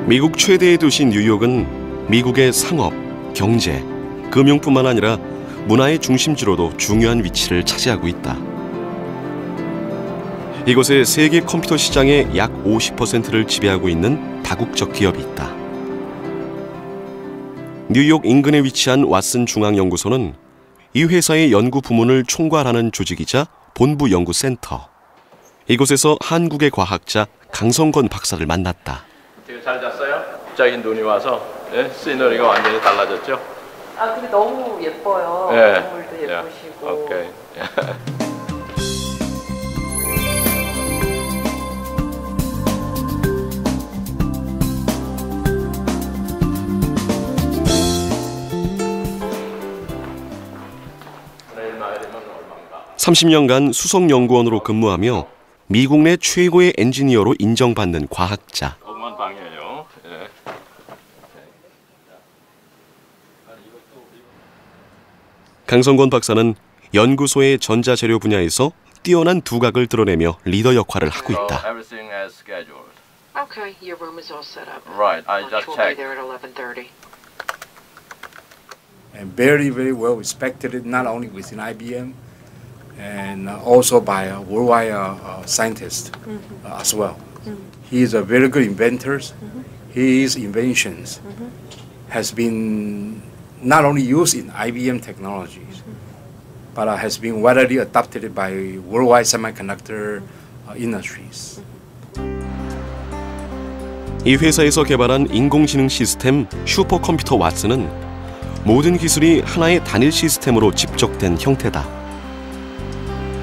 미국 최대의 도시 뉴욕은 미국의 상업, 경제, 금융뿐만 아니라 문화의 중심지로도 중요한 위치를 차지하고 있다. 이곳에 세계 컴퓨터 시장의 약 50%를 지배하고 있는 다국적 기업이 있다. 뉴욕 인근에 위치한 왓슨 중앙연구소는 이 회사의 연구 부문을 총괄하는 조직이자 본부 연구센터. 이곳에서 한국의 과학자 강성권 박사를 만났다. 되게 잘 잤어요? 갑자기 눈이 와서 시너리가 완전히 달라졌죠? 아, 근데 너무 예뻐요. 네. 건물도 예쁘시고. 오케이. (30년간) 수석연구원으로 근무하며 미국 내 최고의 엔지니어로 인정받는 과학자. 방이에요. 강성권 박사는 연구소의 전자재료 분야에서 뛰어난 두각을 드러내며 리더 역할을 하고 있다. Okay, your room is all set up. Right, I just We'll be checked. there at 11:30. And very, very well respected, not only within IBM, and also by worldwide scientists as well. He is a very good inventor. His inventions has been not only used in IBM technologies, but has been widely adopted by worldwide semiconductor industries. 이 회사에서 개발한 인공지능 시스템 슈퍼컴퓨터 왓슨은 모든 기술이 하나의 단일 시스템으로 집적된 형태다.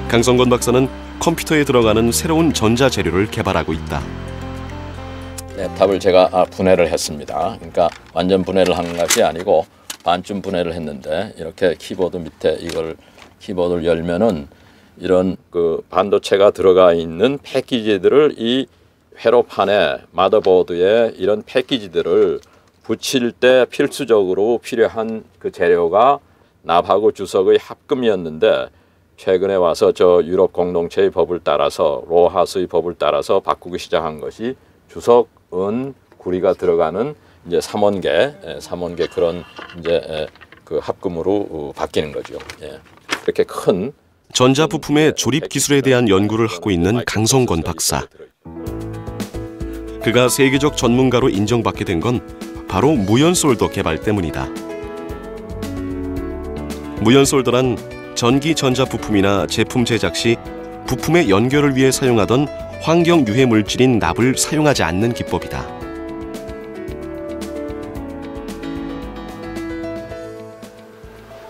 강성권 박사는 컴퓨터에 들어가는 새로운 전자재료를 개발하고 있다. 네, 탑을 제가 분해를 했습니다. 그러니까 완전 분해를 한 것이 아니고 반쯤 분해를 했는데 이렇게 키보드 밑에 이걸 키보드를 열면은 이런 그 반도체가 들어가 있는 패키지들을 이 회로판에 마더보드에 이런 패키지들을 붙일 때 필수적으로 필요한 그 재료가 납하고 주석의 합금이었는데 최근에 와서 저 유럽 공동체의 법을 따라서 로하스의 법을 따라서 바꾸기 시작한 것이 주석은 구리가 들어가는 이제 삼원계 그런 이제 그 합금으로 바뀌는 거죠. 예. 그렇게 큰 전자 부품의 조립 기술에 대한 연구를 하고 있는 강성권 박사. 그가 세계적 전문가로 인정받게 된 건 바로 무연솔더 개발 때문이다. 무연솔더란 전기 전자 부품이나 제품 제작 시 부품의 연결을 위해 사용하던 환경 유해 물질인 납을 사용하지 않는 기법이다.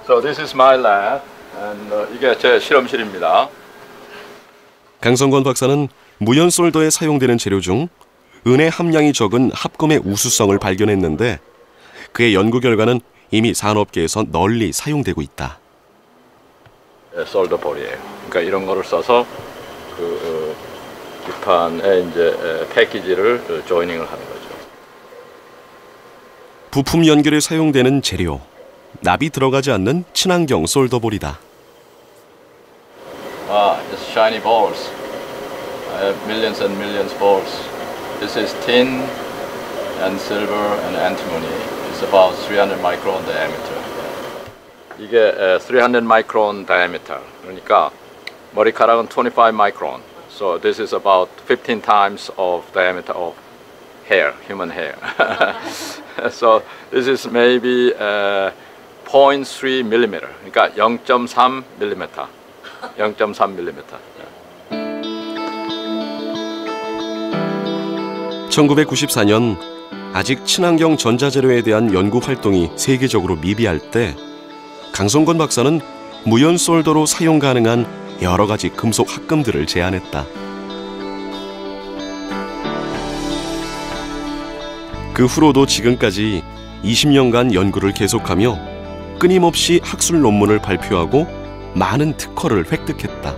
So this is my lab, and 이게 제 실험실입니다. 강성권 박사는 무연솔더에 사용되는 재료 중 은의 함량이 적은 합금의 우수성을 발견했는데 그의 연구 결과는 이미 산업계에서 널리 사용되고 있다. 솔더볼이에요. 그러니까 이런 거를 써서 그 기판에 이제 패키지를 조이닝을 하는 거죠. 부품 연결에 사용되는 재료, 납이 들어가지 않는 친환경 솔더볼이다. Just shiny balls. I have millions and millions balls. This is tin and silver and antimony. It's about 300 micron diameter. 이게 300 micron diameter. 그러니까 머리카락은 25 micron. So this is about 15 times of diameter of hair, human hair. So this is maybe 0.3 millimeter. 그러니까 0.3 millimeter. 0.3 millimeter. 1994년 아직 친환경 전자재료에 대한 연구 활동이 세계적으로 미비할 때 강성권 박사는 무연솔더로 사용 가능한 여러 가지 금속 합금들을 제안했다. 그 후로도 지금까지 20년간 연구를 계속하며 끊임없이 학술 논문을 발표하고 많은 특허를 획득했다.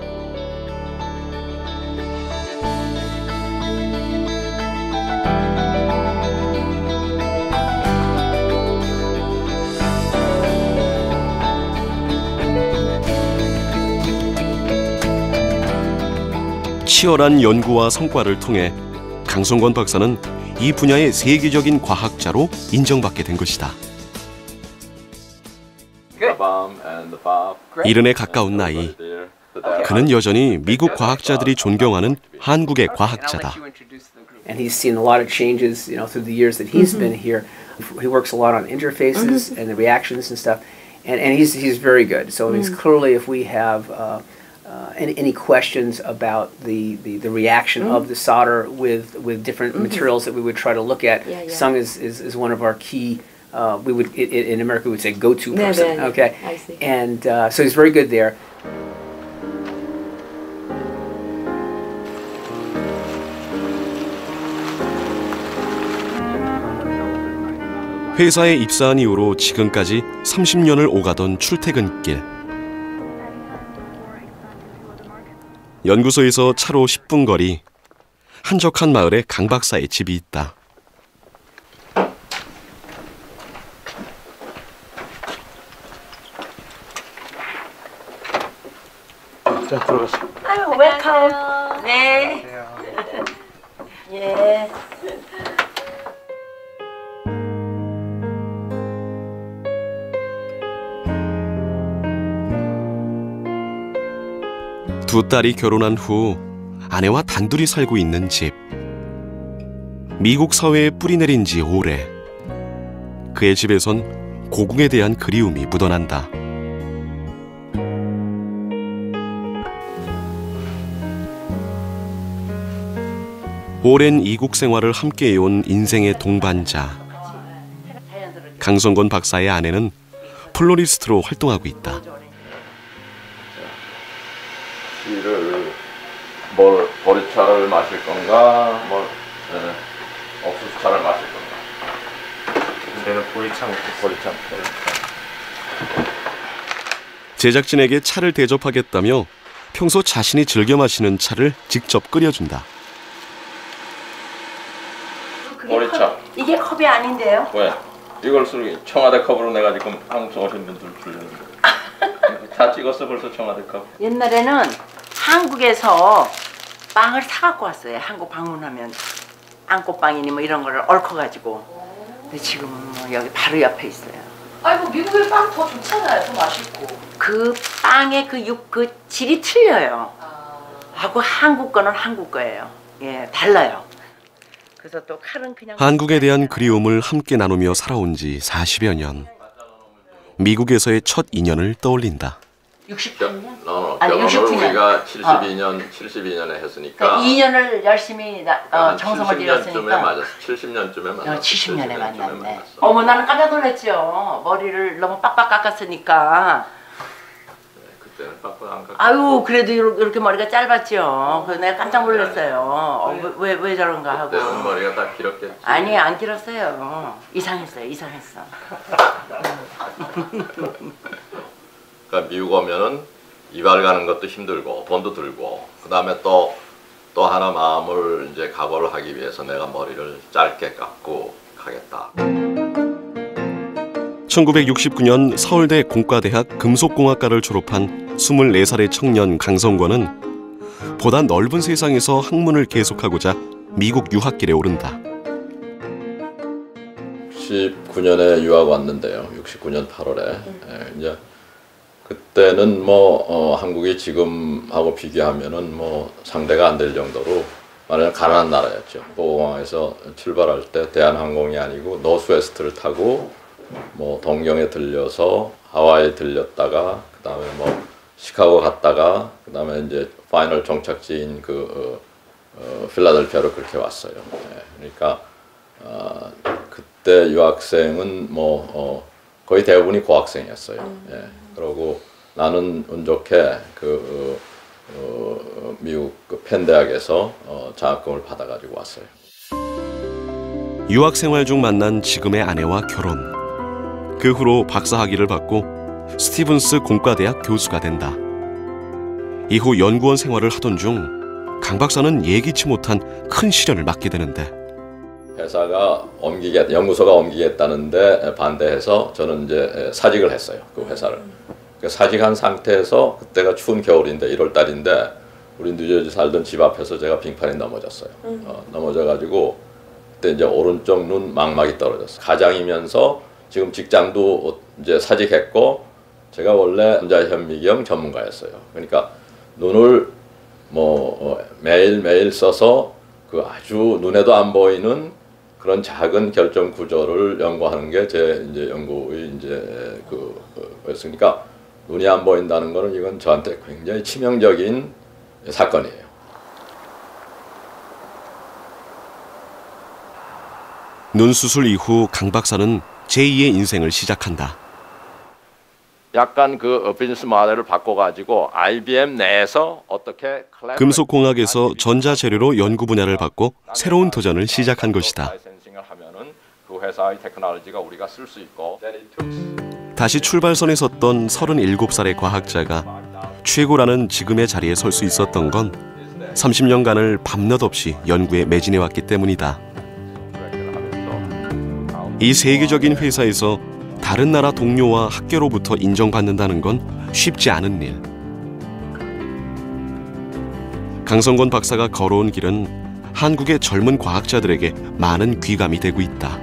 치열한 연구와 성과를 통해 강성권 박사는 이 분야의 세계적인 과학자로 인정받게 된 것이다. 70에 가까운 나이, 그는 여전히 미국 과학자들이 존경하는 한국의 과학자다. And he's seen a lot of changes, through the years that he's been here. He works a lot on interfaces and the reactions and stuff, and he's very good. So it's clearly, if we have any questions about the reaction of the solder with different materials that we would try to look at, Sung is one of our key. We would in America we would say go-to person. Okay, I see. And so he's very good there. 회사에 입사한 이후로 지금까지 30년을 오가던 출퇴근길. 연구소에서 차로 10분 거리, 한적한 마을에 강 박사의 집이 있다. 자, 들어가세요. 아유, 웰컴. 네. 예. 두 딸이 결혼한 후 아내와 단둘이 살고 있는 집. 미국 사회에 뿌리내린 지 오래. 그의 집에선 고궁에 대한 그리움이 묻어난다. 오랜 이국 생활을 함께해온 인생의 동반자. 강성권 박사의 아내는 플로리스트로 활동하고 있다. 티를 보리차를 마실 건가, 옥수수차를 마실 건가? 저는 보리차 보리차. 제작진에게 차를 대접하겠다며 평소 자신이 즐겨 마시는 차를 직접 끓여준다. 보리차. 이게 컵이 아닌데요? 왜? 이걸 쓰기 청와대 컵으로 내가 지금 한국 오신 분들 주려는데. 다 찍었어 벌써 청와대 컵. 옛날에는 한국에서 빵을 사갖고 왔어요. 한국 방문하면 안꽃빵이니 뭐 이런 거를 얽어가지고. 근데 지금은 뭐 여기 바로 옆에 있어요. 아이고 미국의 빵 더 좋잖아요. 더 맛있고. 그 빵의 그 질이 틀려요. 하고 한국 거는 한국 거예요. 예, 달라요. 그래서 또 칼은 그냥 한국에 대한 그리움을 함께 나누며 살아온 지 40여 년. 미국에서의 첫 인연을 떠올린다. 68년? 아니, 아니 69년. 우리가 72년에 했으니까. 그러니까 2년을 열심히 정성을 들였으니까. 맞았어. 70년쯤에 만났어. 70년에 만났네. 어머 나는 깜짝 놀랐죠. 머리를 너무 빡빡 깎았으니까. 그때는 빡빡 안 깎았고. 아유 그래도 이렇게 머리가 짧았죠. 그래서 내가 깜짝 놀랐어요. 왜 저런가 하고. 그때는 머리가 딱 길었겠지. 아니 안 길었어요. 이상했어요. 그러니까 미국 오면은 이발 가는 것도 힘들고 돈도 들고 그다음에 또 하나 마음을 이제 각오를 하기 위해서 내가 머리를 짧게 깎고 가겠다. 1969년 서울대 공과대학 금속공학과를 졸업한 24살의 청년 강성권은 보다 넓은 세상에서 학문을 계속하고자 미국 유학길에 오른다. 69년에 유학 왔는데요. 69년 8월에 이제 그때는 한국이 지금하고 비교하면은 상대가 안 될 정도로 말하자면 가난한 나라였죠. 포항에서 출발할 때 대한항공이 아니고 노스웨스트를 타고 동경에 들려서 하와이에 들렸다가 그다음에 시카고 갔다가 그다음에 이제 파이널 정착지인 필라델피아로 그렇게 왔어요. 그러니까 그때 유학생은 거의 대부분이 고학생이었어요. 그러고 나는 운 좋게 미국 펜 대학에서 장학금을 받아가지고 왔어요. 유학 생활 중 만난 지금의 아내와 결혼. 그 후로 박사학위를 받고 스티븐스 공과대학 교수가 된다. 이후 연구원 생활을 하던 중 강 박사는 예기치 못한 큰 시련을 맞게 되는데 회사가 연구소가 옮기겠다는데 반대해서 저는 이제 사직을 했어요. 그 회사를. 사직한 상태에서 그때가 추운 겨울인데 1월 달인데 우리 뉴저지 살던 집 앞에서 제가 빙판에 넘어졌어요. 넘어져가지고 그때 이제 오른쪽 눈 망막이 떨어졌어요. 가장이면서 지금 직장도 이제 사직했고 제가 원래 남자현미경 전문가였어요. 그러니까 눈을 뭐 매일매일 써서 그 아주 눈에도 안 보이는 그런 작은 결정 구조를 연구하는 게 제 이제 연구의 이제 그였으니까 눈이 안 보인다는 거는 이건 저한테 굉장히 치명적인 사건이에요. 눈 수술 이후 강 박사는 제2의 인생을 시작한다. 약간 그 비즈니스 모델을 바꿔가지고 IBM 내에서 어떻게 금속공학에서 전자재료로 연구 분야를 바꿔 새로운 도전을 시작한 것이다. 그 회사의 테크놀로지가 우리가 쓸 수 있고 다시 출발선에 섰던 37살의 과학자가 최고라는 지금의 자리에 설 수 있었던 건 30년간을 밤낮 없이 연구에 매진해왔기 때문이다. 이 세계적인 회사에서 다른 나라 동료와 학교로부터 인정받는다는 건 쉽지 않은 일. 강성권 박사가 걸어온 길은 한국의 젊은 과학자들에게 많은 귀감이 되고 있다.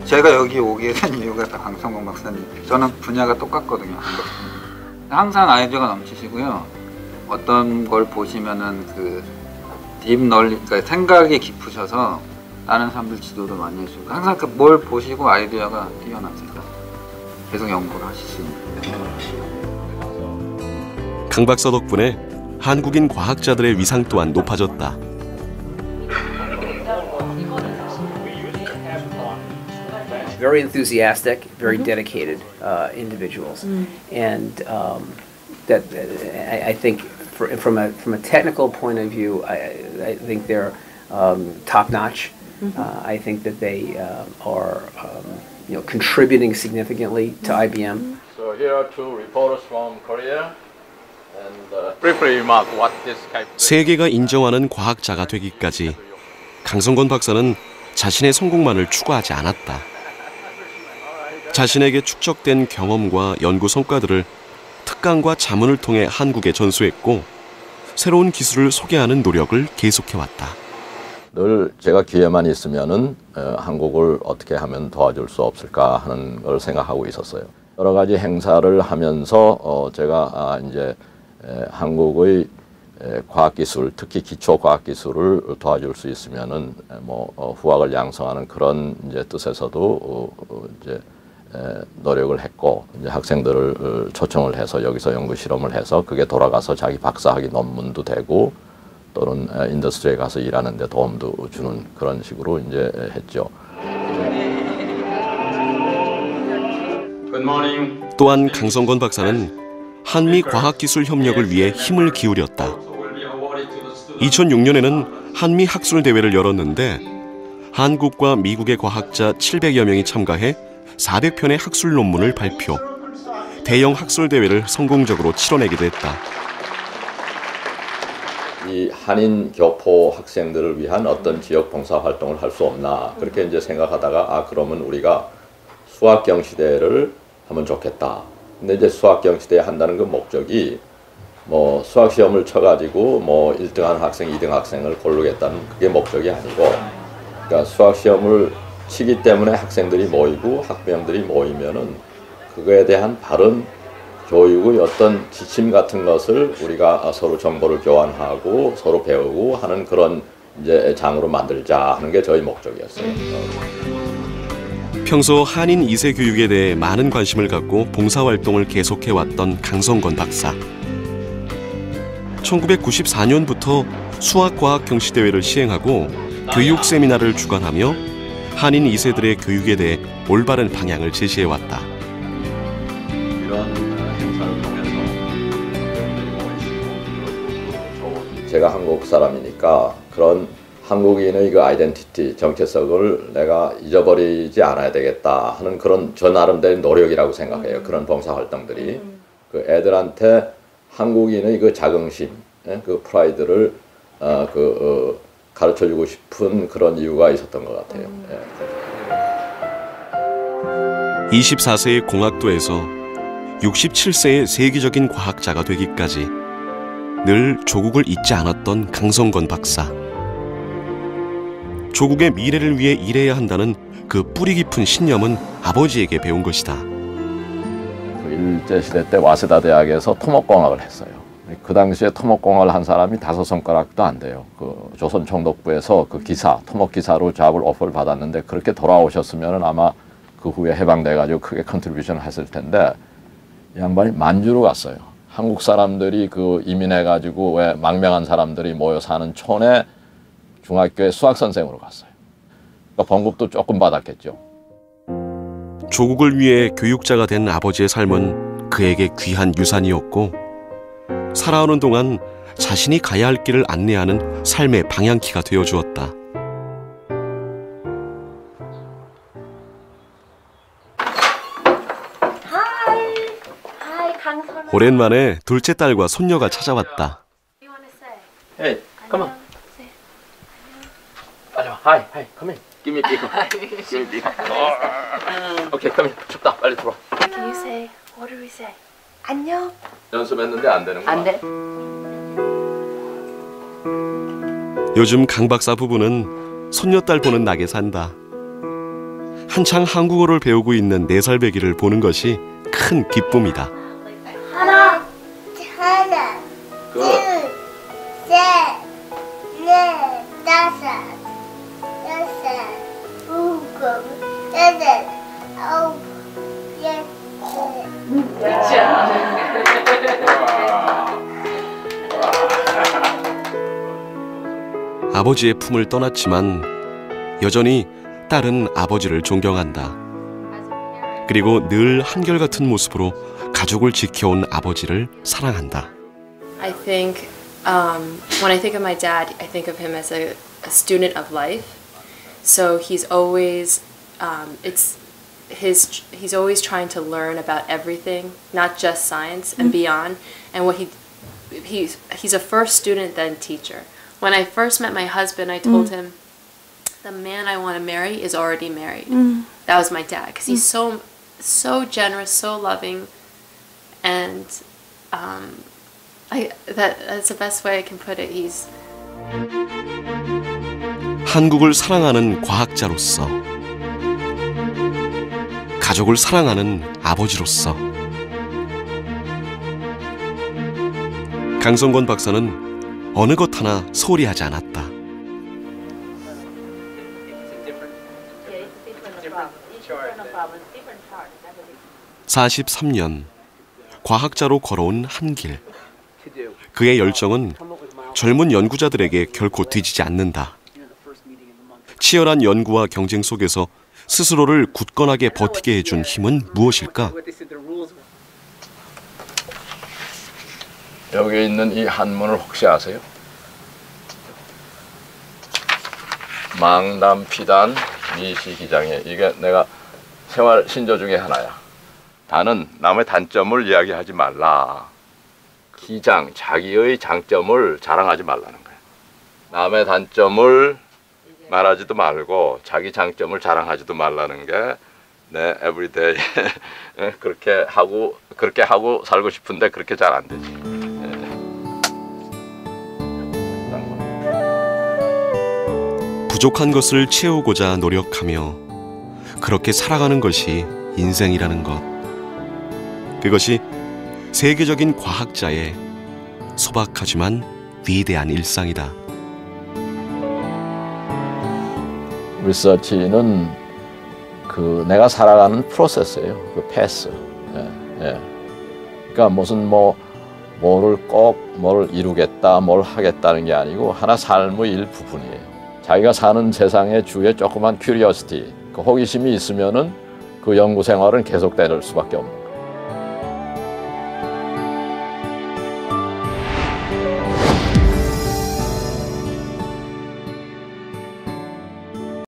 제가 여기 오게 된 이유가 다 강성권 박사님. 저는 분야가 똑같거든요. 항상 아이디어가 넘치시고요. 어떤 걸 보시면은 그 그러니까 생각이 깊으셔서 다른 사람들 지도도 많이 해주고 항상 그 뭘 보시고 아이디어가 뛰어나세요. 계속 연구를 하시니까. 강 박사 덕분에 한국인 과학자들의 위상 또한 높아졌다. Very enthusiastic, very dedicated individuals, and that I think from a technical point of view, I think they're top notch. I think that they are contributing significantly to IBM. So here are two reporters from Korea, and briefly remark what this 세계가 인정하는 과학자가 되기까지 강성권 박사는 자신의 성공만을 추구하지 않았다. 자신에게 축적된 경험과 연구 성과들을 특강과 자문을 통해 한국에 전수했고 새로운 기술을 소개하는 노력을 계속해왔다. 늘 제가 기회만 있으면은 한국을 어떻게 하면 도와줄 수 없을까 하는 걸 생각하고 있었어요. 여러 가지 행사를 하면서 제가 이제 한국의 과학기술, 특히 기초 과학기술을 도와줄 수 있으면은 뭐 후학을 양성하는 그런 이제 뜻에서도 이제 노력을 했고 이제 학생들을 초청을 해서 여기서 연구 실험을 해서 그게 돌아가서 자기 박사학위 논문도 되고 또는 인더스트리에 가서 일하는 데 도움도 주는 그런 식으로 이제 했죠. 또한 강성권 박사는 한미 과학기술 협력을 위해 힘을 기울였다. 2006년에는 한미 학술 대회를 열었는데 한국과 미국의 과학자 700여 명이 참가해 400편의 학술 논문을 발표. 대형 학술 대회를 성공적으로 치러내기도 했다. 이 한인 교포 학생들을 위한 어떤 지역 봉사 활동을 할 수 없나 그렇게 이제 생각하다가 그러면 우리가 수학경 시대를 하면 좋겠다. 근데 이제 수학경 시대 한다는 그 목적이 뭐 수학 시험을 쳐가지고 뭐 1등한 학생, 2등 학생을 고르겠다는 그게 목적이 아니고, 그러니까 수학 시험을 치기 때문에 학생들이 모이고 학부형들이 모이면은 그거에 대한 바른 교육의 어떤 지침 같은 것을 우리가 서로 정보를 교환하고 서로 배우고 하는 그런 이제 장으로 만들자 하는 게 저희 목적이었어요. 평소 한인 2세 교육에 대해 많은 관심을 갖고 봉사활동을 계속해왔던 강성권 박사. 1994년부터 수학과학 경시대회를 시행하고 교육 세미나를 주관하며 한인 2세들의 교육에 대해 올바른 방향을 제시해왔다. 제가 한국 사람이니까 그런 한국인의 그 아이덴티티, 정체성을 내가 잊어버리지 않아야 되겠다 하는 그런 저 나름대로 노력이라고 생각해요. 그런 봉사활동들이. 그 애들한테 한국인의 그 자긍심, 그 프라이드를 가르쳐주고 싶은 그런 이유가 있었던 것 같아요. 24세의 공학도에서 67세의 세계적인 과학자가 되기까지 늘 조국을 잊지 않았던 강성건 박사. 조국의 미래를 위해 일해야 한다는 그 뿌리 깊은 신념은 아버지에게 배운 것이다. 그 일제시대 때 와세다 대학에서 토목공학을 했어요. 그 당시에 토목공학을 한 사람이 5손가락도 안 돼요. 그 조선총독부에서 그 기사, 토목기사로 잡을 오퍼를 받았는데 그렇게 돌아오셨으면 아마 그 후에 해방돼가지고 크게 컨트리뷰션을 했을 텐데 이 양반이 만주로 갔어요. 한국 사람들이 그 이민해가지고 왜 망명한 사람들이 모여 사는 촌에 중학교에 수학 선생으로 갔어요. 그러니까 봉급도 조금 받았겠죠. 조국을 위해 교육자가 된 아버지의 삶은 그에게 귀한 유산이었고 살아오는 동안 자신이 가야 할 길을 안내하는 삶의 방향키가 되어주었다. 오랜만에 둘째 딸과 손녀가 찾아왔다. Hey, come on. 빨리 와. Hi, hi, come in. Give me big hug. Give me big hug. Okay, come in. 춥다. 빨리 들어와. Can you say? What do we say? 안녕. 연습했는데 안 되는구나. 안 돼? 요즘 강 박사 부부는 손녀딸 보는 낙에 산다. 한창 한국어를 배우고 있는 4살 배기를 보는 것이 큰 기쁨이다. 하나, 그 둘, 셋, 넷, 다섯, 여섯, 일곱, 여덟, 아홉, 열. 아버지의 품을 떠났지만 여전히 딸은 아버지를 존경한다. 그리고 늘 한결같은 모습으로 가족을 지켜온 아버지를 사랑한다. I think when I think of my dad, I think of him as a student of life. So he's always he's always trying to learn about everything, not just science and beyond. And what he's a first student then teacher. When I first met my husband, I told him the man I want to marry is already married. That was my dad because he's so generous, so loving, and that's the best way I can put it. He's 한국을 사랑하는 과학자로서, 가족을 사랑하는 아버지로서 강성건 박사는 어느 것 하나 소홀히 하지 않았다. (43년) 과학자로 걸어온 한 길. 그의 열정은 젊은 연구자들에게 결코 뒤지지 않는다. 치열한 연구와 경쟁 속에서 스스로를 굳건하게 버티게 해준 힘은 무엇일까? 여기 있는 이 한문을 혹시 아세요? 망담, 피단, 미시, 기장애. 이게 내가 생활 신조 중에 하나야. 단은 남의 단점을 이야기하지 말라. 기장, 자기의 장점을 자랑하지 말라는 거야. 남의 단점을 말하지도 말고 자기 장점을 자랑하지도 말라는 게 내 에브리데이 그렇게 하고 살고 싶은데 그렇게 잘 안 되지. 부족한 것을 채우고자 노력하며 그렇게 살아가는 것이 인생이라는 것. 그것이 세계적인 과학자의 소박하지만 위대한 일상이다. 리서치는 그 내가 살아가는 프로세스예요. 그 패스. 그러니까 무슨 뭐를 이루겠다, 뭘 하겠다는 게 아니고 하나 삶의 일부분이에요. 자기가 사는 세상의 주위에 조그만 큐리어시티, 그 호기심이 있으면은 그 연구 생활은 계속될 수밖에 없는.